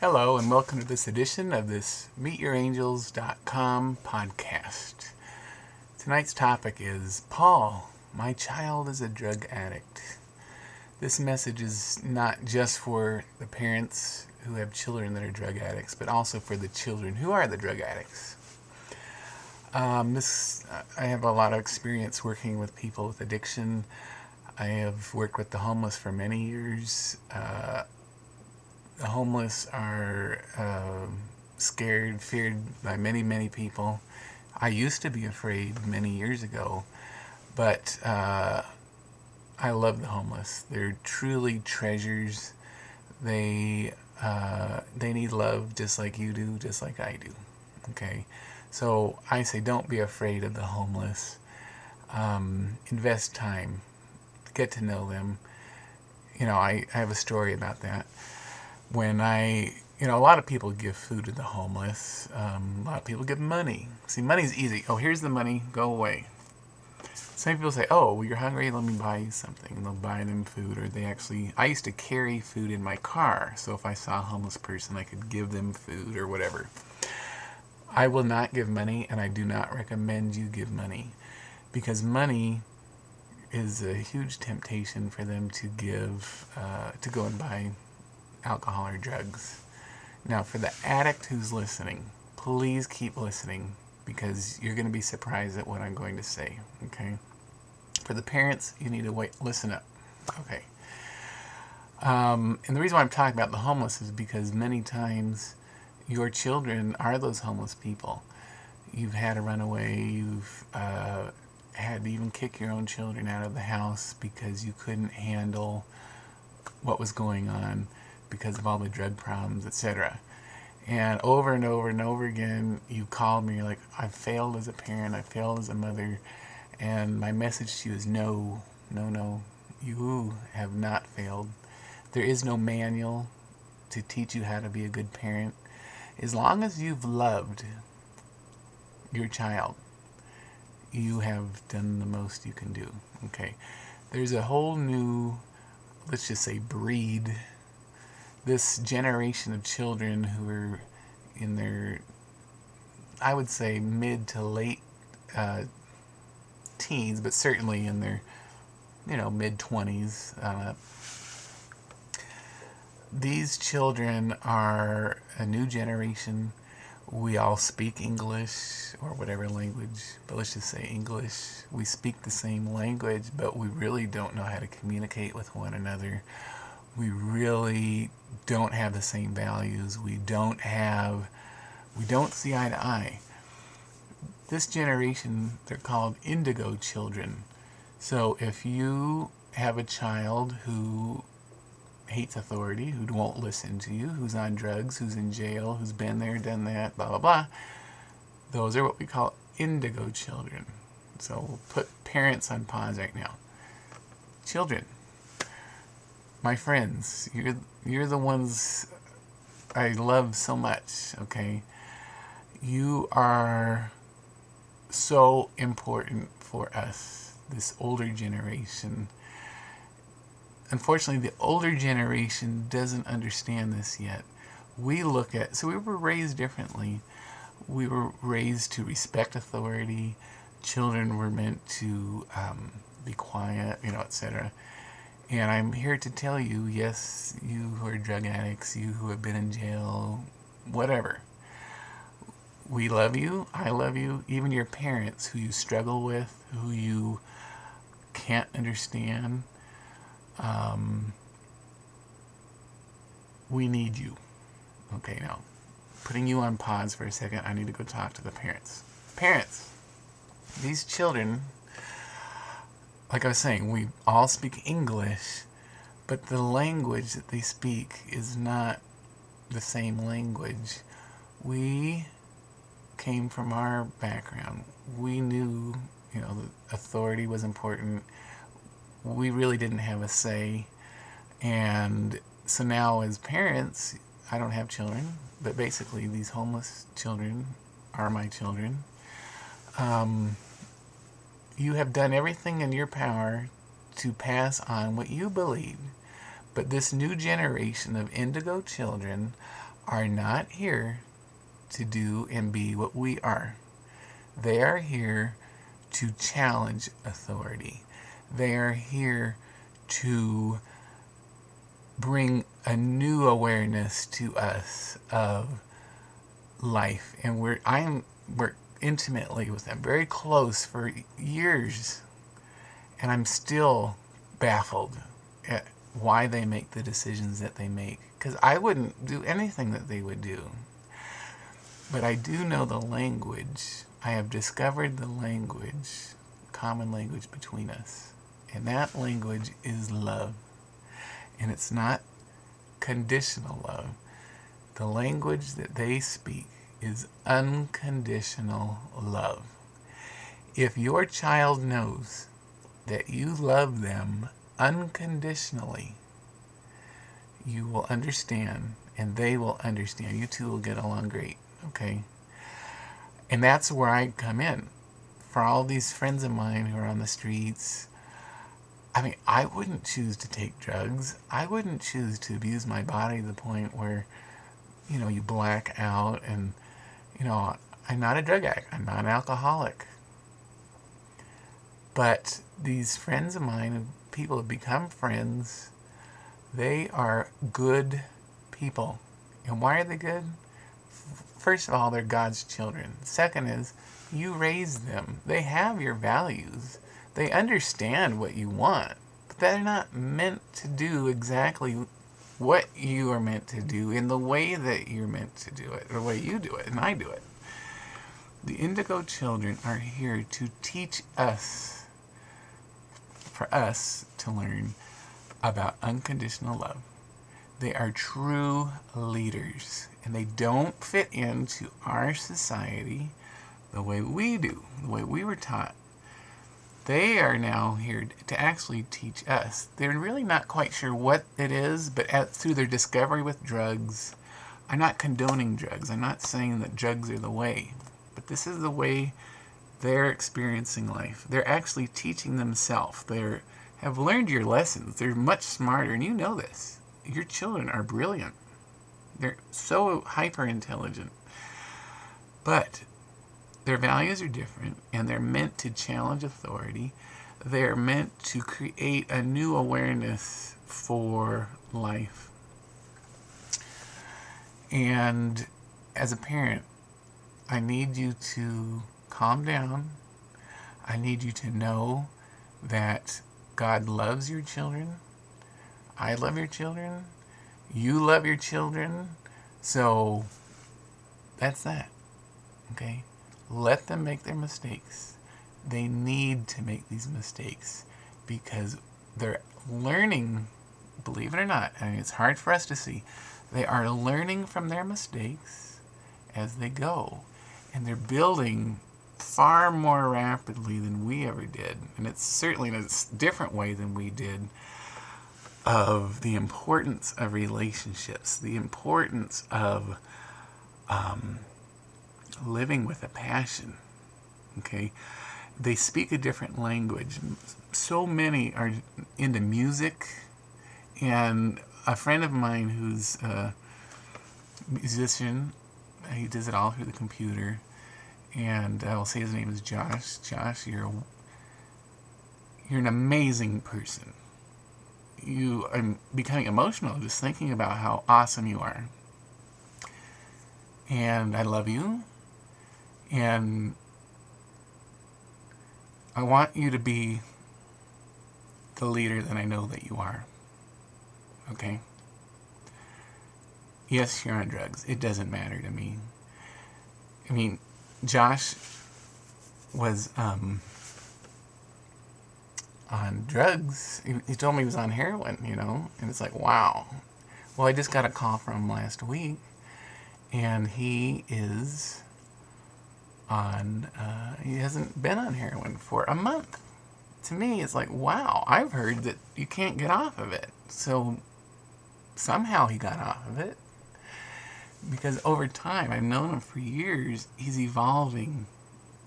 Hello and welcome to this edition of this MeetYourAngels.com podcast. Tonight's topic is, Paul, my child is a drug addict. This message is not just for the parents who have children that are drug addicts, but also for the children who are the drug addicts. I have a lot of experience working with people with addiction. I have worked with the homeless for many years. The homeless are scared, feared by many people. I used to be afraid many years ago, but I love the homeless. They're truly treasures. They need love just like you do, just like I do. Okay, so I say don't be afraid of the homeless. Invest time, get to know them. I have a story about that. When a lot of people give food to the homeless. A lot of people give money. See, money's easy. Oh, here's the money, go away. Some people say, oh, well, you're hungry, let me buy you something. And they'll buy them food, or I used to carry food in my car, so if I saw a homeless person, I could give them food or whatever. I will not give money, and I do not recommend you give money, because money is a huge temptation for them to give, to go and buy alcohol or drugs. Now, for the addict who's listening, please keep listening, because you're going to be surprised at what I'm going to say, okay? For the parents, you need to listen up, okay? And the reason why I'm talking about the homeless is because many times your children are those homeless people. You've had to run away, you've had to even kick your own children out of the house because you couldn't handle what was going on because of all the drug problems, etc. And over and over again, you called me, you're like, I failed as a parent, I failed as a mother, and my message to you is no, you have not failed. There is no manual to teach you how to be a good parent. As long as you've loved your child, you have done the most you can do, okay? There's a whole new, let's just say, breed, this generation of children who are in their, I would say, mid to late teens, but certainly in their, mid-20s. These children are a new generation. We all speak English or whatever language, but let's just say English. We speak the same language, but we really don't know how to communicate with one another. We really don't have the same values. We don't see eye to eye. This generation, they're called indigo children. So if you have a child who hates authority, who won't listen to you, who's on drugs, who's in jail, who's been there, done that, blah, blah, blah, those are what we call indigo children. So we'll put parents on pause right now. Children, my friends, you're the ones I love so much, okay? You are so important for us, this older generation. Unfortunately, the older generation doesn't understand this yet. We were raised differently. We were raised to respect authority. Children were meant to be quiet, etc. And I'm here to tell you, yes, you who are drug addicts, you who have been in jail, whatever. We love you. I love you. Even your parents who you struggle with, who you can't understand. We need you. Okay, now, putting you on pause for a second, I need to go talk to the parents. Parents, these children, like I was saying, we all speak English, but the language that they speak is not the same language. We came from our background. We knew, that authority was important. We really didn't have a say. And so now as parents, I don't have children, but basically these homeless children are my children. You have done everything in your power to pass on what you believe. But this new generation of indigo children are not here to do and be what we are. They are here to challenge authority. They are here to bring a new awareness to us of life. And we're intimately with them, very close for years. And I'm still baffled at why they make the decisions that they make. Because I wouldn't do anything that they would do. But I do know the language. I have discovered the language, common language between us. And that language is love. And it's not conditional love. The language that they speak is unconditional love. If your child knows that you love them unconditionally, you will understand, and they will understand. You two will get along great, okay? And that's where I come in. For all these friends of mine who are on the streets, I mean, I wouldn't choose to take drugs. I wouldn't choose to abuse my body to the point where, you black out. And, I'm not a drug addict. I'm not an alcoholic. But these friends of mine, people have become friends, they are good people. And why are they good? First of all, they're God's children. Second is, you raised them. They have your values. They understand what you want. But they're not meant to do exactly what you are meant to do in the way that you're meant to do it, or the way you do it, and I do it. The indigo children are here to teach us, for us to learn about unconditional love. They are true leaders, and they don't fit into our society the way we do, the way we were taught. They are now here to actually teach us. They're really not quite sure what it is, but through their discovery with drugs, I'm not condoning drugs. I'm not saying that drugs are the way, but this is the way they're experiencing life. They're actually teaching themselves. They have learned your lessons. They're much smarter, and you know this. Your children are brilliant. They're so hyper intelligent. But their values are different, and they're meant to challenge authority. They're meant to create a new awareness for life. And as a parent, I need you to calm down. I need you to know that God loves your children. I love your children. You love your children. So that's that. Okay? Let them make their mistakes. They need to make these mistakes because they're learning, believe it or not, I mean, it's hard for us to see. They are learning from their mistakes as they go. And they're building far more rapidly than we ever did. And it's certainly in a different way than we did, of the importance of relationships, the importance of living with a passion. Okay? They speak a different language. So many are into music, and a friend of mine who's a musician, he does it all through the computer, and I will say his name is Josh. Josh, you're an amazing person. I'm becoming emotional just thinking about how awesome you are. And I love you. And I want you to be the leader that I know that you are. Okay? Yes, you're on drugs. It doesn't matter to me. I mean, Josh was on drugs. He told me he was on heroin, and it's like, wow. Well, I just got a call from him last week, and he is he hasn't been on heroin for a month. To me, it's like, wow, I've heard that you can't get off of it. So somehow he got off of it. Because over time, I've known him for years, he's evolving.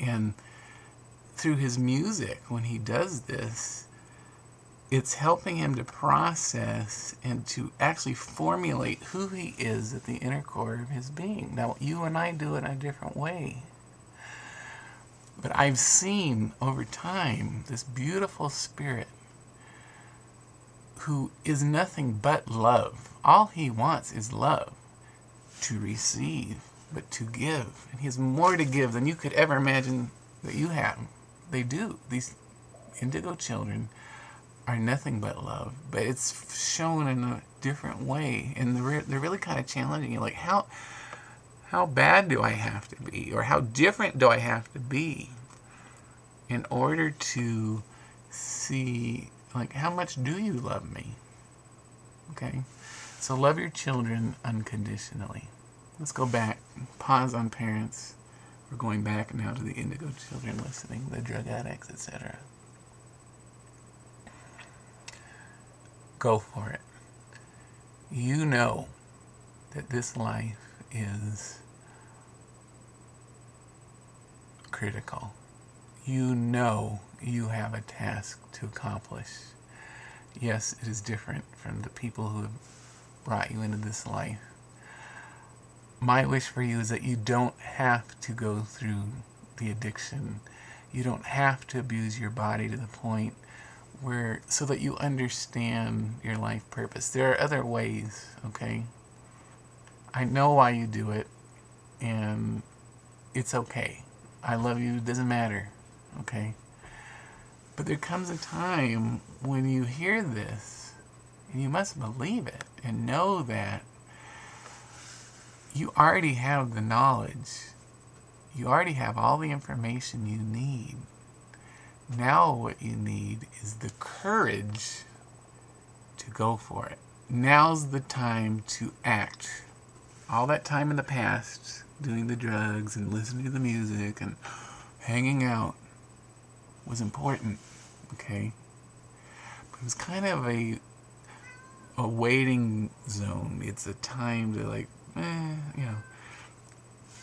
And through his music, when he does this, it's helping him to process and to actually formulate who he is at the inner core of his being. Now, you and I do it in a different way. But I've seen over time this beautiful spirit who is nothing but love. All he wants is love, to receive, but to give. And he has more to give than you could ever imagine that you have. They do. These indigo children are nothing but love, but it's shown in a different way. And they're really kind of challenging you, like, how bad do I have to be? Or how different do I have to be in order to see, like, how much do you love me? Okay? So love your children unconditionally. Let's go back. Pause on parents. We're going back now to the indigo children listening, the drug addicts, etc. Go for it. You know that this life is critical. You know you have a task to accomplish. Yes, it is different from the people who have brought you into this life. My wish for you is that you don't have to go through the addiction. You don't have to abuse your body to the point where, so that you understand your life purpose. There are other ways, okay? I know why you do it, and it's okay. I love you, it doesn't matter, okay? But there comes a time when you hear this, and you must believe it, and know that you already have the knowledge. You already have all the information you need. Now what you need is the courage to go for it. Now's the time to act. All that time in the past, doing the drugs and listening to the music and hanging out, was important, okay? But it was kind of a waiting zone. It's a time to, like,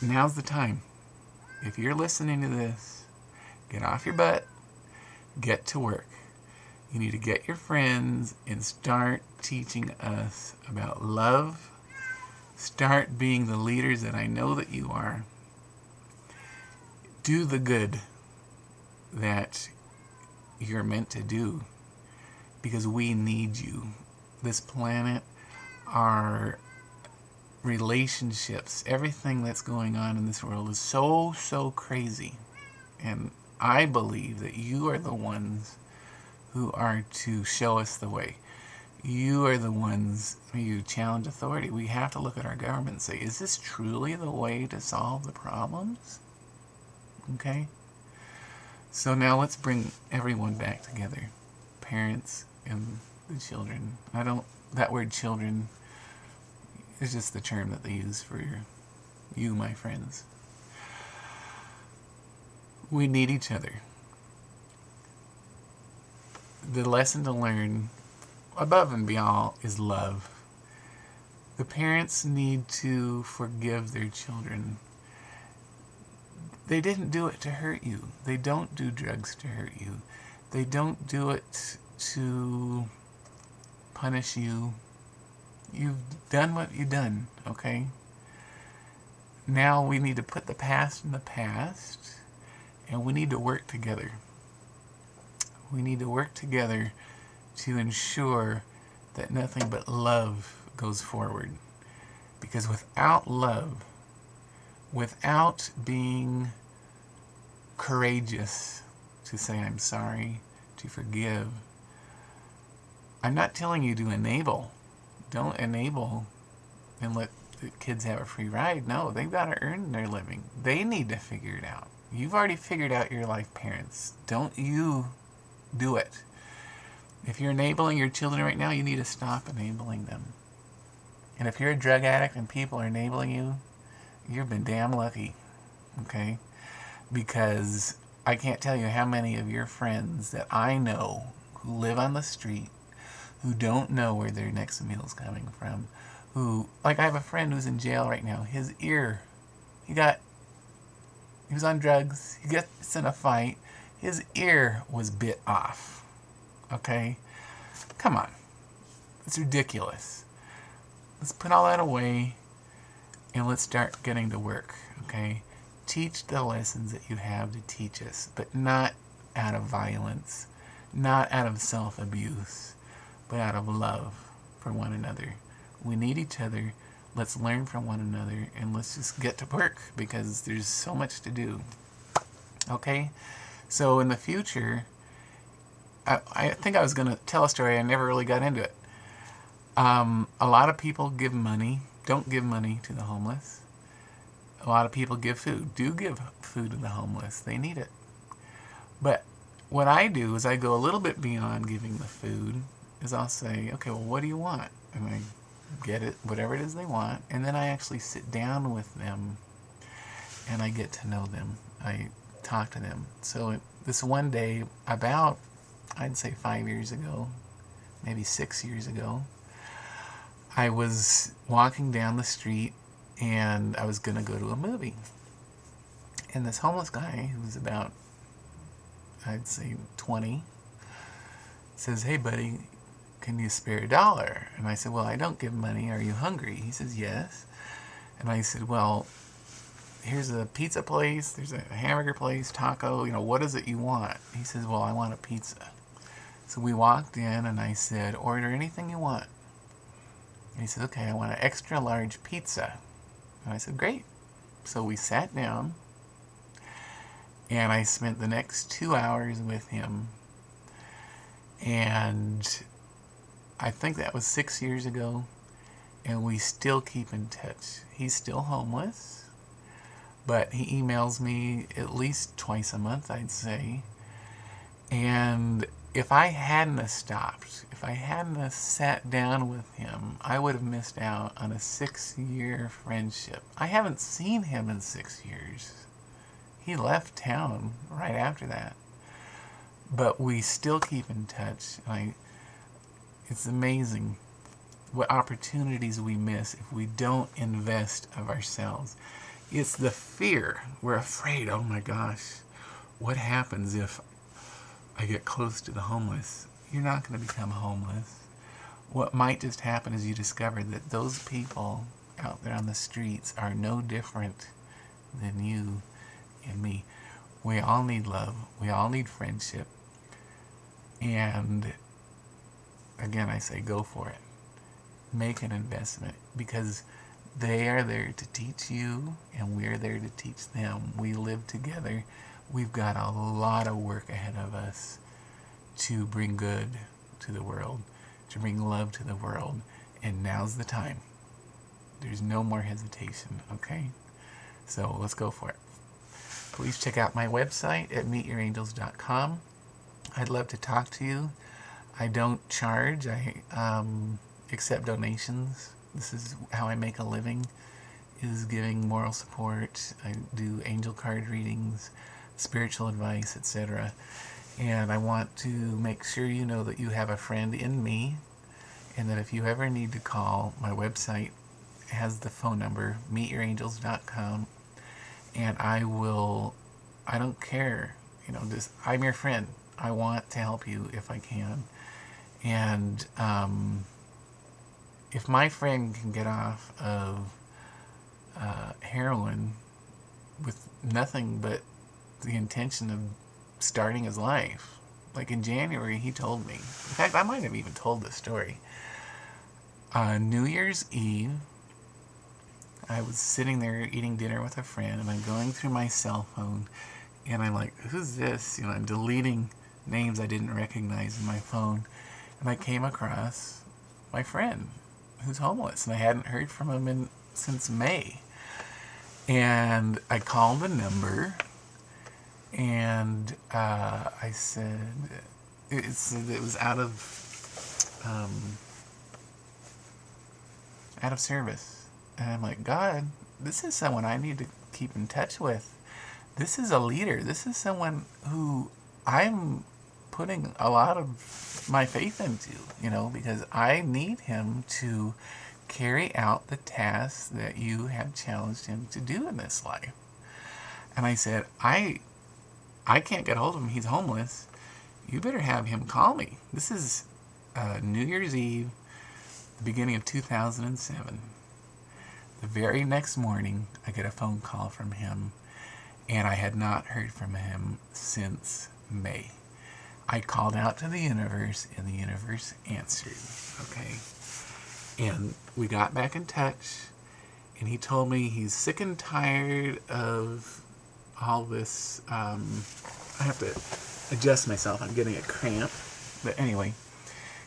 now's the time. If you're listening to this, get off your butt, get to work. You need to get your friends and start teaching us about love. Start being the leaders that I know that you are. Do the good that you're meant to do, because we need you. This planet, our relationships, everything that's going on in this world is so crazy. And I believe that you are the ones who are to show us the way. You are the ones who challenge authority. We have to look at our government and say, is this truly the way to solve the problems? Okay? So now let's bring everyone back together. Parents and the children. That word children is just the term that they use for you, my friends. We need each other. The lesson to learn, above and beyond, is love. The parents need to forgive their children. They didn't do it to hurt you. They don't do drugs to hurt you. They don't do it to punish you. You've done what you've done, okay? Now we need to put the past in the past, and we need to work together. We need to work together to ensure that nothing but love goes forward. Because without love, without being courageous to say I'm sorry, to forgive, I'm not telling you to enable. Don't enable and let the kids have a free ride. No, they've got to earn their living. They need to figure it out. You've already figured out your life, parents. Don't you do it. If you're enabling your children right now, you need to stop enabling them. And if you're a drug addict and people are enabling you, you've been damn lucky, okay? Because I can't tell you how many of your friends that I know who live on the street, who don't know where their next meal's coming from, who, like, I have a friend who's in jail right now. His ear, he was on drugs, he gets in a fight, his ear was bit off, okay? Come on. It's ridiculous. Let's put all that away and let's start getting to work, okay? Teach the lessons that you have to teach us, but not out of violence, not out of self-abuse, but out of love for one another. We need each other. Let's learn from one another, and let's just get to work, because there's so much to do. Okay? So in the future, I think I was going to tell a story. I never really got into it. A lot of people give money, don't give money to the homeless. A lot of people give food, do give food to the homeless. They need it. But what I do is I go a little bit beyond giving the food, is I'll say, okay, well, what do you want? And I get it, whatever it is they want, and then I actually sit down with them and I get to know them. I talk to them. So this one day, about, I'd say 5 years ago, maybe 6 years ago, I was walking down the street and I was going to go to a movie. And this homeless guy, who was about, I'd say 20, says, hey buddy, can you spare $1? And I said, well, I don't give money. Are you hungry? He says, yes. And I said, well, here's a pizza place, there's a hamburger place, taco, what is it you want? He says, well, I want a pizza. So we walked in and I said, order anything you want. And he said, okay, I want an extra large pizza. And I said, great. So we sat down and I spent the next 2 hours with him. And I think that was 6 years ago. And we still keep in touch. He's still homeless, but he emails me at least twice a month, I'd say. And if I hadn't have stopped, if I hadn't have sat down with him, I would have missed out on a 6-year friendship. I haven't seen him in 6 years. He left town right after that. But we still keep in touch. It's amazing what opportunities we miss if we don't invest of ourselves. It's the fear. We're afraid, oh my gosh, what happens if I get close to the homeless? You're not going to become homeless. What might just happen is you discover that those people out there on the streets are no different than you and me. We all need love. We all need friendship. And again, I say go for it. Make an investment, because they are there to teach you and we're there to teach them. We live together. We've got a lot of work ahead of us to bring good to the world, to bring love to the world, and now's the time. There's no more hesitation, okay? So let's go for it. Please check out my website at meetyourangels.com. I'd love to talk to you. I don't charge. I accept donations. This is how I make a living, is giving moral support. I do angel card readings, spiritual advice, etc. And I want to make sure you know that you have a friend in me, and that if you ever need to call, my website has the phone number, meetyourangels.com, and I don't care, I'm your friend. I want to help you if I can. And if my friend can get off of heroin with nothing but the intention of starting his life, like in January, he told me, in fact, I might have even told this story. New Year's Eve, I was sitting there eating dinner with a friend, and I'm going through my cell phone, and I'm like, who's this? I'm deleting names I didn't recognize in my phone, and I came across my friend who's homeless, and I hadn't heard from him since May. And I called the number, and I said, it was out of service. And I'm like, God, this is someone I need to keep in touch with. This is a leader. This is someone who I'm putting a lot of my faith into, because I need him to carry out the tasks that you have challenged him to do in this life. And I said, I can't get hold of him. He's homeless. You better have him call me. This is New Year's Eve, the beginning of 2007. The very next morning, I get a phone call from him, and I had not heard from him since May. I called out to the universe, and the universe answered, okay? And we got back in touch, and he told me he's sick and tired of all this. I have to adjust myself. I'm getting a cramp. But anyway,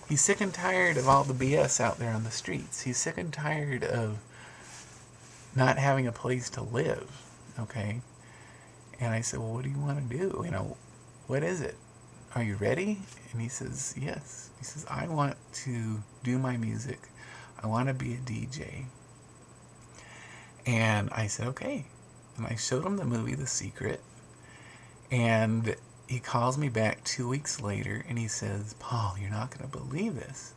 he's sick and tired of all the BS out there on the streets. He's sick and tired of not having a place to live, okay? And I said, well, what do you want to do? What is it? Are you ready? And he says, yes. He says, I want to do my music. I want to be a DJ. And I said, okay. And I showed him the movie The Secret. And he calls me back 2 weeks later and he says, Paul, you're not going to believe this.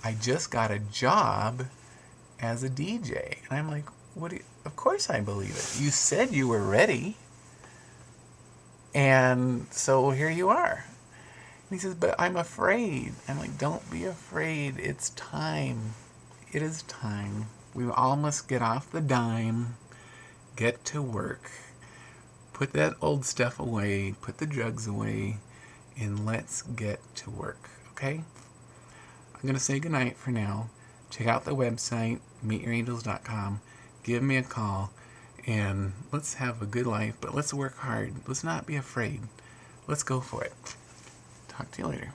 I just got a job as a DJ. And I'm like, of course I believe it. You said you were ready. And so here you are. And he says, but I'm afraid. I'm like, don't be afraid. It's time. It is time. We all must get off the dime, get to work, put that old stuff away, put the drugs away, and let's get to work, okay? I'm going to say goodnight for now. Check out the website, meetyourangels.com. Give me a call, and let's have a good life, but let's work hard. Let's not be afraid. Let's go for it. Talk to you later.